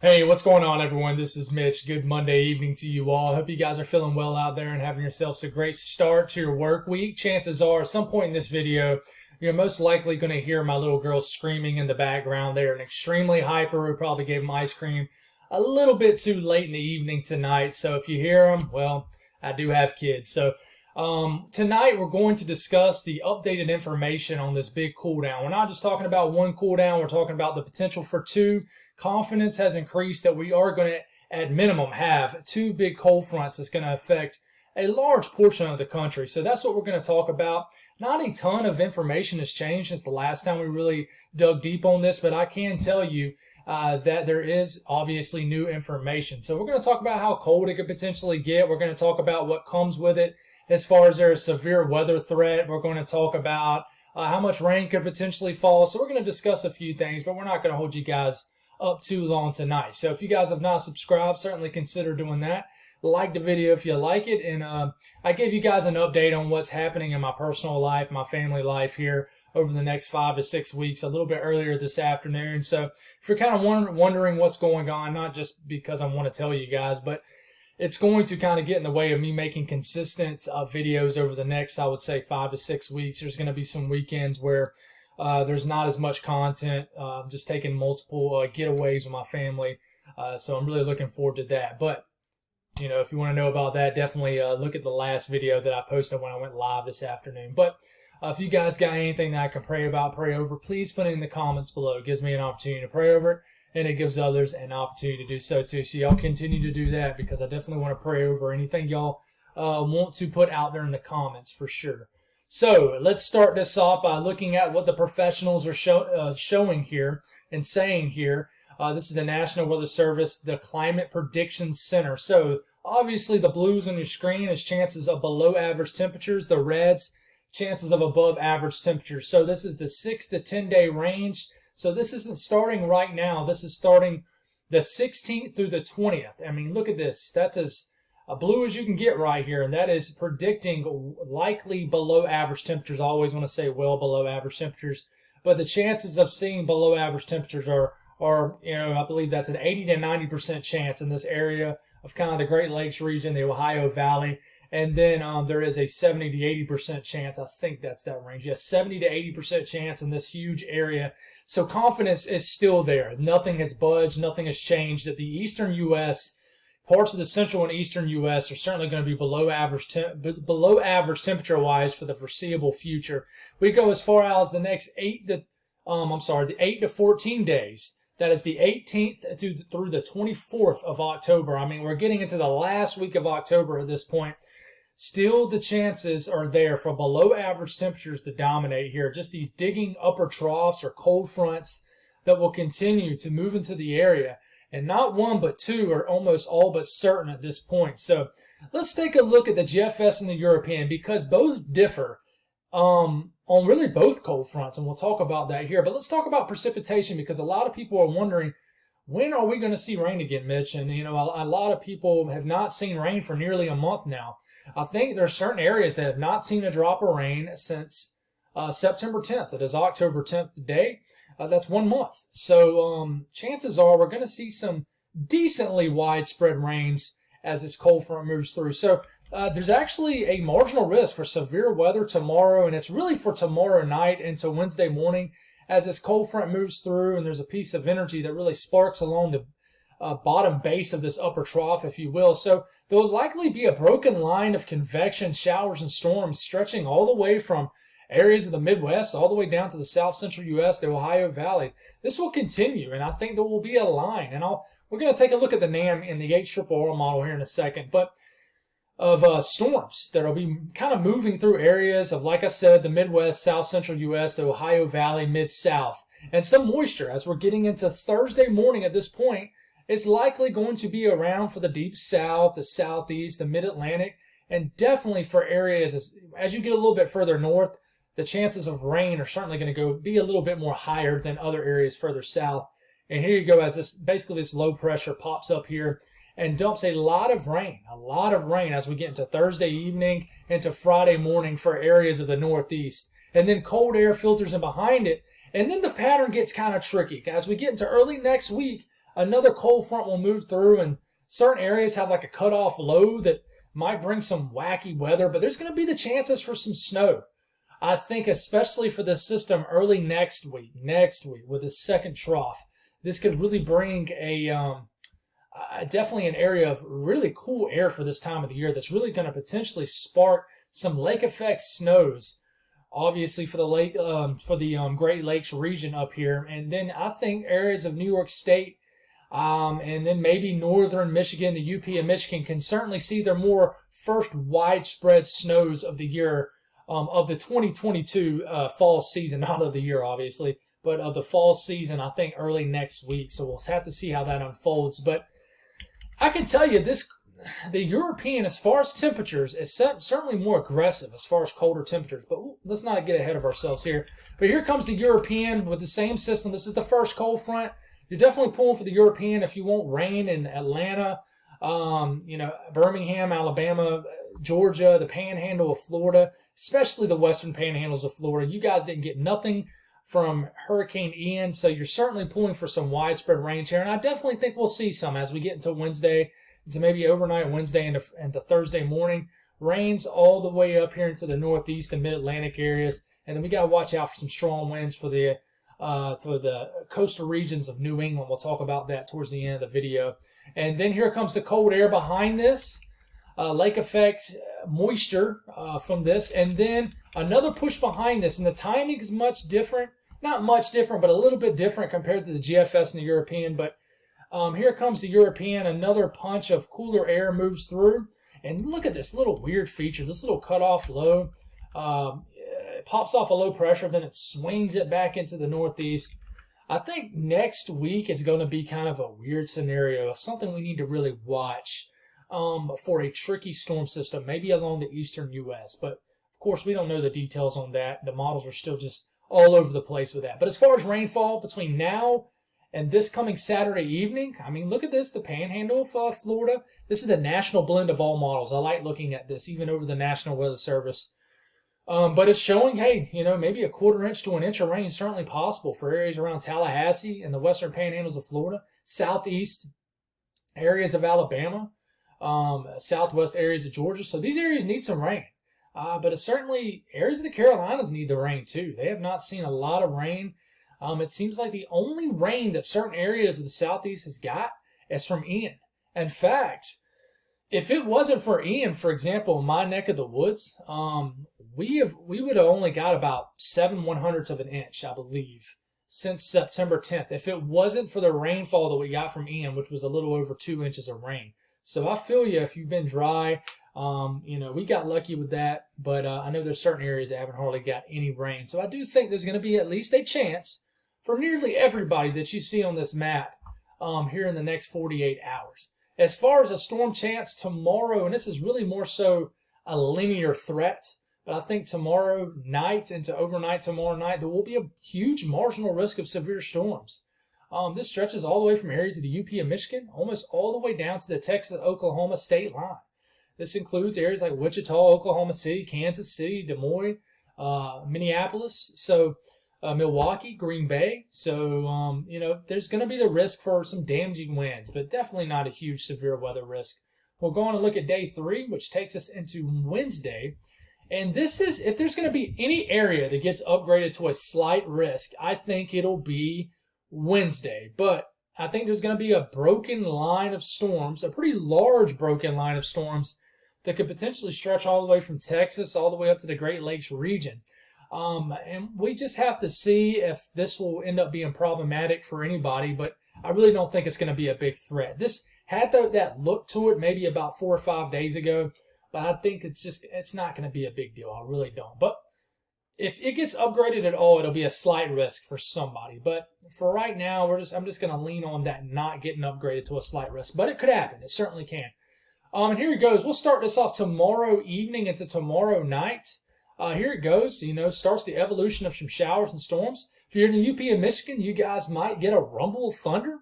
Hey, what's going on, everyone? This is Mitch. Good Monday evening to you all. I hope you guys are feeling well out there and having yourselves a great start to your work week. Chances are, at some point in this video, you're most likely going to hear my little girl screaming in the background. They're extremely hyper. We probably gave them ice cream a little bit too late in the evening tonight. So if you hear them, well, I do have kids. So tonight we're going to discuss the updated information on this big cool down. We're not just talking about one cool down. We're talking about the potential for two. Confidence has increased that we are going to, at minimum, have two big cold fronts that's going to affect a large portion of the country. So that's what we're going to talk about. Not a ton of information has changed since the last time we really dug deep on this, but I can tell you that there is obviously new information. So we're going to talk about how cold it could potentially get. We're going to talk about what comes with it as far as there's a severe weather threat. We're going to talk about how much rain could potentially fall. So we're going to discuss a few things, but we're not going to hold you guys up too long tonight. So if you guys have not subscribed, certainly consider doing that. Like the video if you like it. And I gave you guys an update on what's happening in my personal life, my family life here over the next 5 to 6 weeks, a little bit earlier this afternoon. So if you're kind of wondering what's going on, not just because I want to tell you guys, but it's going to kind of get in the way of me making consistent videos over the next, I would say, 5 to 6 weeks. There's going to be some weekends where there's not as much content. Just taking multiple getaways with my family. So I'm really looking forward to that. But, you know, if you want to know about that, definitely look at the last video that I posted when I went live this afternoon. But if you guys got anything that I can pray about, pray over, please put it in the comments below. It gives me an opportunity to pray over it, and it gives others an opportunity to do so too. So y'all continue to do that, because I definitely want to pray over anything y'all want to put out there in the comments for sure. So let's start this off by looking at what the professionals are showing here and saying here. This is the National Weather Service, the Climate Prediction Center. So obviously the blues on your screen is chances of below average temperatures. The reds, chances of above average temperatures. So this is the 6 to 10 day range. So this isn't starting right now. This is starting the 16th through the 20th. I mean, look at this. That's as blue as you can get right here, and that is predicting likely below average temperatures. I always want to say well below average temperatures, but the chances of seeing below average temperatures are you know, I believe that's an 80 to 90% chance in this area of kind of the Great Lakes region, the Ohio Valley, and then there is a 70 to 80% chance. I think that's that range. Yes, 70 to 80% chance in this huge area. So confidence is still there. Nothing has budged. Nothing has changed. That the eastern U.S., parts of the central and eastern U.S. are certainly going to be below average temperature-wise for the foreseeable future. We go as far out as the next 8 to 14 days. That is the 18th through the 24th of October. I mean, we're getting into the last week of October at this point. Still, the chances are there for below average temperatures to dominate here. Just these digging upper troughs or cold fronts that will continue to move into the area. And not one but two are almost all but certain at this point. So let's take a look at the GFS and the European, because both differ on really both cold fronts, and we'll talk about that here. But let's talk about precipitation, because a lot of people are wondering, when are we going to see rain again, Mitch? And, you know, a lot of people have not seen rain for nearly a month now. I think there are certain areas that have not seen a drop of rain since September 10th. It is October 10th today. That's 1 month. So chances are we're going to see some decently widespread rains as this cold front moves through. So there's actually a marginal risk for severe weather tomorrow, and it's really for tomorrow night into Wednesday morning as this cold front moves through, and there's a piece of energy that really sparks along the bottom base of this upper trough, if you will. So there will likely be a broken line of convection, showers, and storms stretching all the way from areas of the Midwest all the way down to the south central U.S., the Ohio Valley. This will continue, and I think there will be a line. And we're going to take a look at the NAM and the HRRR model here in a second, but of storms that will be kind of moving through areas of, like I said, the Midwest, south central U.S., the Ohio Valley, mid-south, and some moisture as we're getting into Thursday morning at this point. It's likely going to be around for the deep south, the southeast, the mid-Atlantic, and definitely for areas as you get a little bit further north, the chances of rain are certainly going to be a little bit more higher than other areas further south. And here you go, as this low pressure pops up here and dumps a lot of rain as we get into Thursday evening into Friday morning for areas of the Northeast. And then cold air filters in behind it. And then the pattern gets kind of tricky. As we get into early next week, another cold front will move through, and certain areas have like a cutoff low that might bring some wacky weather, but there's going to be the chances for some snow. I think especially for this system early next week with the second trough, this could really bring definitely an area of really cool air for this time of the year that's really going to potentially spark some lake effect snows, obviously for the Great Lakes region up here. And then I think areas of New York State and then maybe northern Michigan, the UP of Michigan can certainly see their more first widespread snows of the year, of the 2022 fall season, not of the year obviously, but of the fall season, I think early next week. So we'll have to see how that unfolds. But I can tell you the European, as far as temperatures, is certainly more aggressive as far as colder temperatures. But let's not get ahead of ourselves here. But here comes the European with the same system. This is the first cold front. You're definitely pulling for the European if you want rain in Atlanta, Birmingham, Alabama, Georgia, the panhandle of Florida, especially the western panhandles of Florida. You guys didn't get nothing from Hurricane Ian, so you're certainly pulling for some widespread rains here. And I definitely think we'll see some as we get into Wednesday, into maybe overnight Wednesday into Thursday morning. Rains all the way up here into the northeast and mid-Atlantic areas. And then we got to watch out for some strong winds for the coastal regions of New England. We'll talk about that towards the end of the video. And then here comes the cold air behind this, lake effect moisture from this. And then another push behind this. And the timing is much different. Not much different, but a little bit different compared to the GFS and the European. But here comes the European. Another punch of cooler air moves through. And look at this little weird feature, this little cutoff low. It pops off a low pressure, then it swings it back into the northeast. I think next week is going to be kind of a weird scenario, something we need to really watch for a tricky storm system, maybe along the eastern U.S. But, of course, we don't know the details on that. The models are still just all over the place with that. But as far as rainfall between now and this coming Saturday evening, I mean, look at this, the panhandle of Florida. This is the national blend of all models. I like looking at this, even over the National Weather Service. But it's showing, hey, maybe a quarter inch to an inch of rain is certainly possible for areas around Tallahassee and the western panhandles of Florida, southeast areas of Alabama, southwest areas of Georgia. So these areas need some rain. But it's certainly areas of the Carolinas need the rain too. They have not seen a lot of rain. It seems like the only rain that certain areas of the southeast has got is from Ian. In fact, if it wasn't for Ian, for example, in my neck of the woods, we would have only got about 7/100ths of an inch, I believe, since September 10th. If it wasn't for the rainfall that we got from Ian, which was a little over 2 inches of rain. So I feel you if you've been dry. We got lucky with that, but I know there's certain areas that haven't hardly got any rain. So I do think there's going to be at least a chance for nearly everybody that you see on this map here in the next 48 hours. As far as a storm chance tomorrow, and this is really more so a linear threat, but I think tomorrow night into overnight tomorrow night, there will be a huge marginal risk of severe storms. This stretches all the way from areas of the UP of Michigan, almost all the way down to the Texas-Oklahoma state line. This includes areas like Wichita, Oklahoma City, Kansas City, Des Moines, Minneapolis, Milwaukee, Green Bay. So, there's going to be the risk for some damaging winds, but definitely not a huge severe weather risk. We'll go on and look at day 3, which takes us into Wednesday. And this is, if there's going to be any area that gets upgraded to a slight risk, I think it'll be Wednesday. But I think there's going to be a broken line of storms, a pretty large broken line of storms that could potentially stretch all the way from Texas all the way up to the Great Lakes region. And we just have to see if this will end up being problematic for anybody, but I really don't think it's going to be a big threat. This had that look to it maybe about 4 or 5 days ago, but I think it's not going to be a big deal. I really don't. But if it gets upgraded at all, it'll be a slight risk for somebody. But for right now, I'm just going to lean on that not getting upgraded to a slight risk. But it could happen. It certainly can. And here it goes. We'll start this off tomorrow evening into tomorrow night. Here it goes. Starts the evolution of some showers and storms. If you're in the UP of Michigan, you guys might get a rumble of thunder.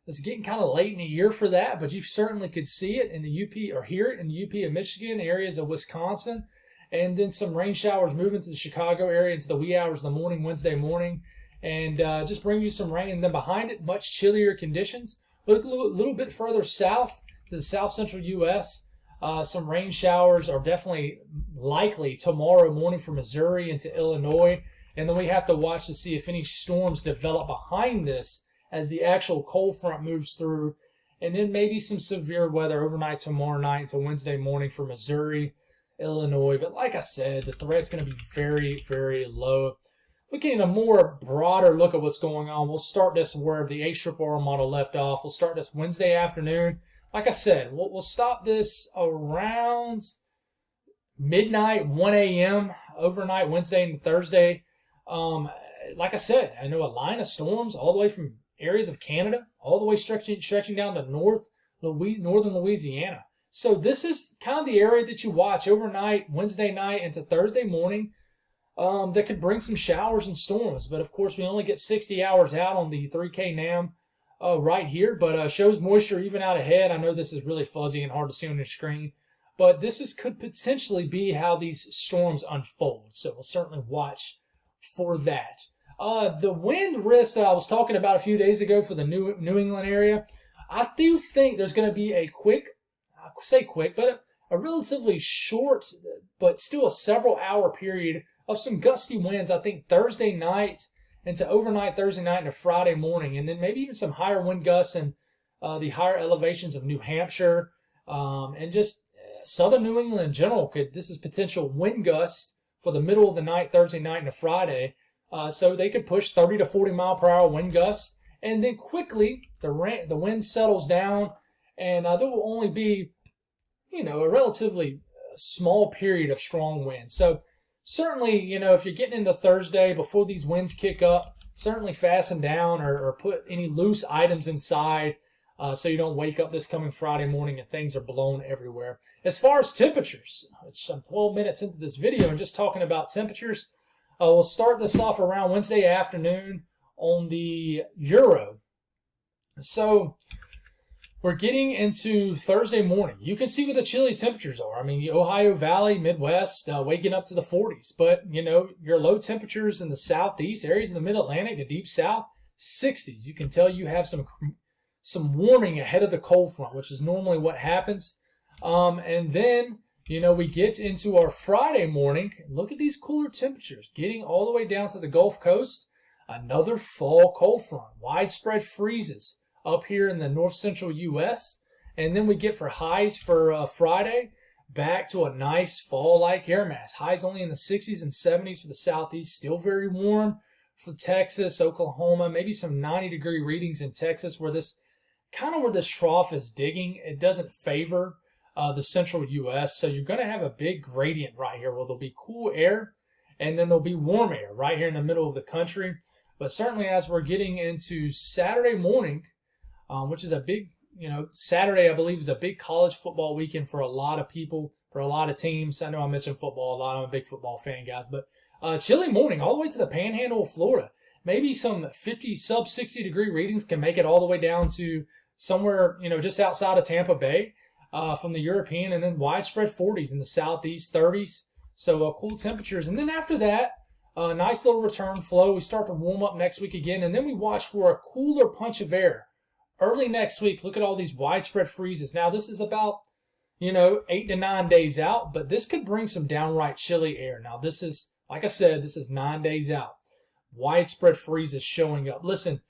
It's getting kind of late in the year for that, but you certainly could see it in the UP or hear it in the UP of Michigan, areas of Wisconsin, and then some rain showers moving to the Chicago area into the wee hours of the morning, Wednesday morning, and just bring you some rain. And then behind it, much chillier conditions. Look a little bit further south, the south central U.S., some rain showers are definitely likely tomorrow morning for Missouri into Illinois. And then we have to watch to see if any storms develop behind this as the actual cold front moves through. And then maybe some severe weather overnight tomorrow night into Wednesday morning for Missouri, Illinois. But like I said, the threat's going to be very, very low. Looking at a more broader look at what's going on, we'll start this where the ARRR model left off. We'll start this Wednesday afternoon. Like I said, we'll stop this around midnight, 1 a.m., overnight, Wednesday and Thursday. Like I said, I know a line of storms all the way from areas of Canada, all the way stretching down to northern Louisiana. So this is kind of the area that you watch overnight, Wednesday night into Thursday morning. That could bring some showers and storms. But, of course, we only get 60 hours out on the 3K NAM right here. But shows moisture even out ahead. I know this is really fuzzy and hard to see on your screen. But could potentially be how these storms unfold. So we'll certainly watch for that. The wind risk that I was talking about a few days ago for the New England area, I do think there's going to be a a relatively short, but still a several hour period of some gusty winds, I think Thursday night into overnight Thursday night into Friday morning, and then maybe even some higher wind gusts in the higher elevations of New Hampshire and just southern New England in general. This is potential wind gusts for the middle of the night, Thursday night into Friday. So they could push 30 to 40 mile per hour wind gusts, and then quickly the wind settles down, and there will only be, a relatively small period of strong wind. So certainly, if you're getting into Thursday before these winds kick up, certainly fasten down or put any loose items inside so you don't wake up this coming Friday morning and things are blown everywhere. As far as temperatures, I'm 12 minutes into this video and just talking about temperatures. We'll start this off around Wednesday afternoon on the Euro. So we're getting into Thursday morning. You can see what the chilly temperatures are. I mean, the Ohio Valley, Midwest, waking up to the 40s. But, your low temperatures in the southeast, areas in the mid-Atlantic, the deep south, 60s. You can tell you have some warming ahead of the cold front, which is normally what happens. And then, we get into our Friday morning. Look at these cooler temperatures, getting all the way down to the Gulf Coast. Another fall cold front, widespread freezes up here in the north central U.S. And then we get for highs for Friday back to a nice fall-like air mass. Highs only in the 60s and 70s for the southeast. Still very warm for Texas, Oklahoma, maybe some 90-degree readings in Texas where this trough is digging. It doesn't favor the central U.S. So you're going to have a big gradient right here where there'll be cool air and then there'll be warm air right here in the middle of the country. But certainly as we're getting into Saturday morning, which is a big, Saturday, I believe, is a big college football weekend for a lot of people, for a lot of teams. I know I mentioned football a lot. I'm a big football fan, guys. But chilly morning all the way to the panhandle of Florida. Maybe some 50, sub 60-degree readings can make it all the way down to somewhere, just outside of Tampa Bay from the European, and then widespread 40s in the southeast, 30s. So cool temperatures. And then after that, a nice little return flow. We start to warm up next week again, and then we watch for a cooler punch of air. Early next week, look at all these widespread freezes. Now, this is about, 8 to 9 days out, but this could bring some downright chilly air. Now, this is, like I said, this is 9 days out. Widespread freezes showing up. Listen,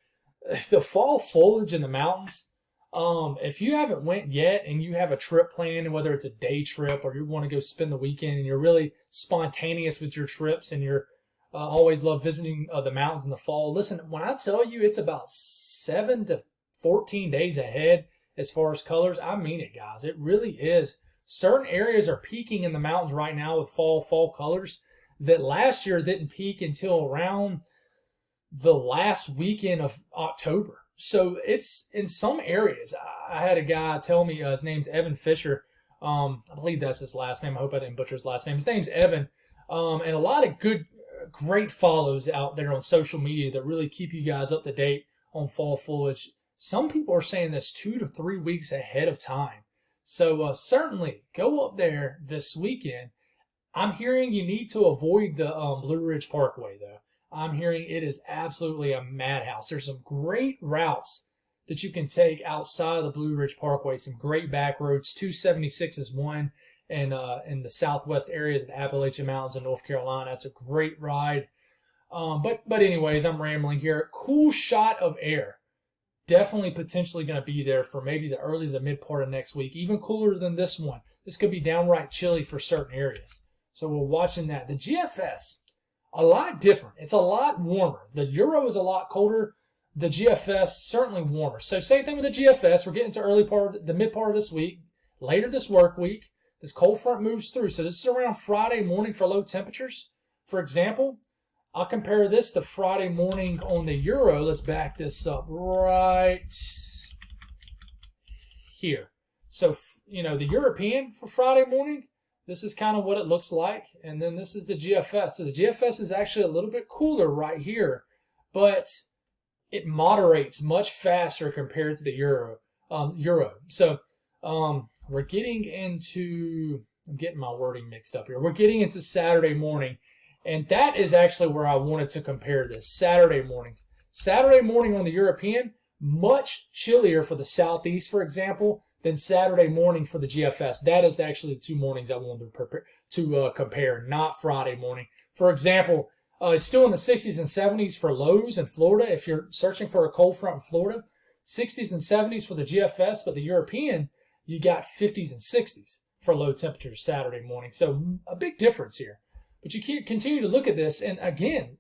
the fall foliage in the mountains, if you haven't went yet and you have a trip planned, whether it's a day trip or you want to go spend the weekend and you're really spontaneous with your trips and you're always love visiting the mountains in the fall, listen, when I tell you it's about 7 to 14 days ahead as far as colors, I mean it, guys. It really is. Certain areas are peaking in the mountains right now with fall colors that last year didn't peak until around the last weekend of October. So it's in some areas. I had a guy tell me, his name's Evan Fisher. I believe that's his last name. I hope I didn't butcher his last name. His name's Evan. And a lot of great follows out there on social media that really keep you guys up to date on fall foliage. Some people are saying this 2 to 3 weeks ahead of time. So certainly go up there this weekend. I'm hearing you need to avoid the Blue Ridge Parkway, though. I'm hearing it is absolutely a madhouse. There's some great routes that you can take outside of the Blue Ridge Parkway. Some great back roads. 276 is one, and in the southwest areas of the Appalachian Mountains in North Carolina. It's a great ride. But anyways, I'm rambling here. Cool shot of air. Definitely potentially going to be there for maybe the early to the mid part of next week. Even cooler than this one. This could be downright chilly for certain areas. So we're watching that. The GFS, a lot different. It's a lot warmer. The Euro is a lot colder. The GFS, certainly warmer. So same thing with the GFS. We're getting to the mid part of this week. Later this work week, this cold front moves through. So this is around Friday morning for low temperatures. For example, I'll compare this to Friday morning on the Euro. Let's back this up right here. So, the European for Friday morning, this is kind of what it looks like. And then this is the GFS. So the GFS is actually a little bit cooler right here, but it moderates much faster compared to the Euro. So we're getting into, I'm getting my wording mixed up here. We're getting into Saturday morning. And that is actually where I wanted to compare this. Saturday mornings. Saturday morning on the European, much chillier for the southeast, for example, than Saturday morning for the GFS. That is actually the two mornings I wanted to compare, not Friday morning. For example, it's still in the 60s and 70s for lows in Florida. If you're searching for a cold front in Florida, 60s and 70s for the GFS, but the European, you got 50s and 60s for low temperatures Saturday morning. So a big difference here. But you can continue to look at this, and again,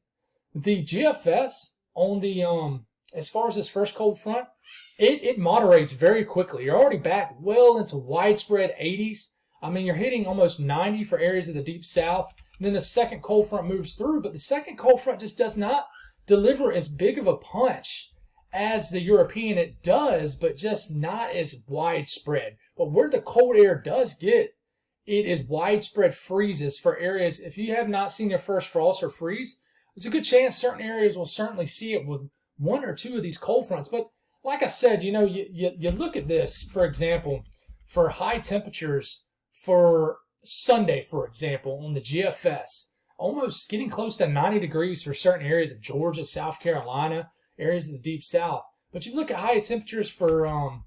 the GFS on the as far as this first cold front, it moderates very quickly. You're already back well into widespread 80s. I mean, you're hitting almost 90 for areas of the deep south. And then the second cold front moves through, but the second cold front just does not deliver as big of a punch as the European. It does, but just not as widespread. But where the cold air does get, it is widespread freezes for areas. If you have not seen your first frost or freeze, there's a good chance certain areas will certainly see it with one or two of these cold fronts. But like I said, you look at this, for example, for high temperatures for Sunday, for example, on the GFS, almost getting close to 90 degrees for certain areas of Georgia, South Carolina, areas of the deep south. But you look at high temperatures for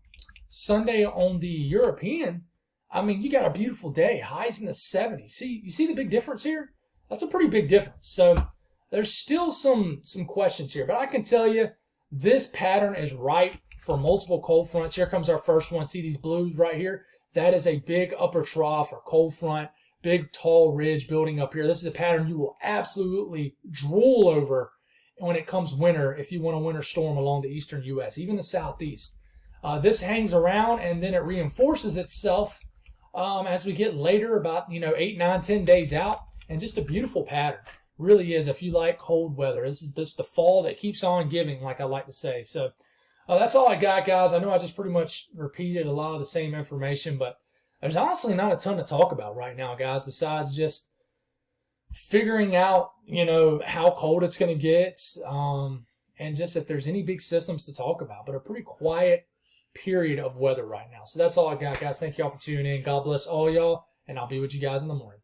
Sunday on the European, I mean, you got a beautiful day, highs in the 70s. You see the big difference here? That's a pretty big difference. So there's still some questions here, but I can tell you this pattern is ripe for multiple cold fronts. Here comes our first one. See these blues right here? That is a big upper trough or cold front, big tall ridge building up here. This is a pattern you will absolutely drool over when it comes winter if you want a winter storm along the eastern U.S., even the southeast. This hangs around and then it reinforces itself as we get later, about 8, 9, 10 days out, and just a beautiful pattern. Really is if you like cold weather. This is the fall that keeps on giving, like I like to say. So that's all I got, guys. I know I just pretty much repeated a lot of the same information, but there's honestly not a ton to talk about right now, guys, besides just figuring out, how cold it's going to get, and just if there's any big systems to talk about. But a pretty quiet period of weather right now. So that's all I got, guys. Thank y'all for tuning in. God bless all y'all, and I'll be with you guys in the morning.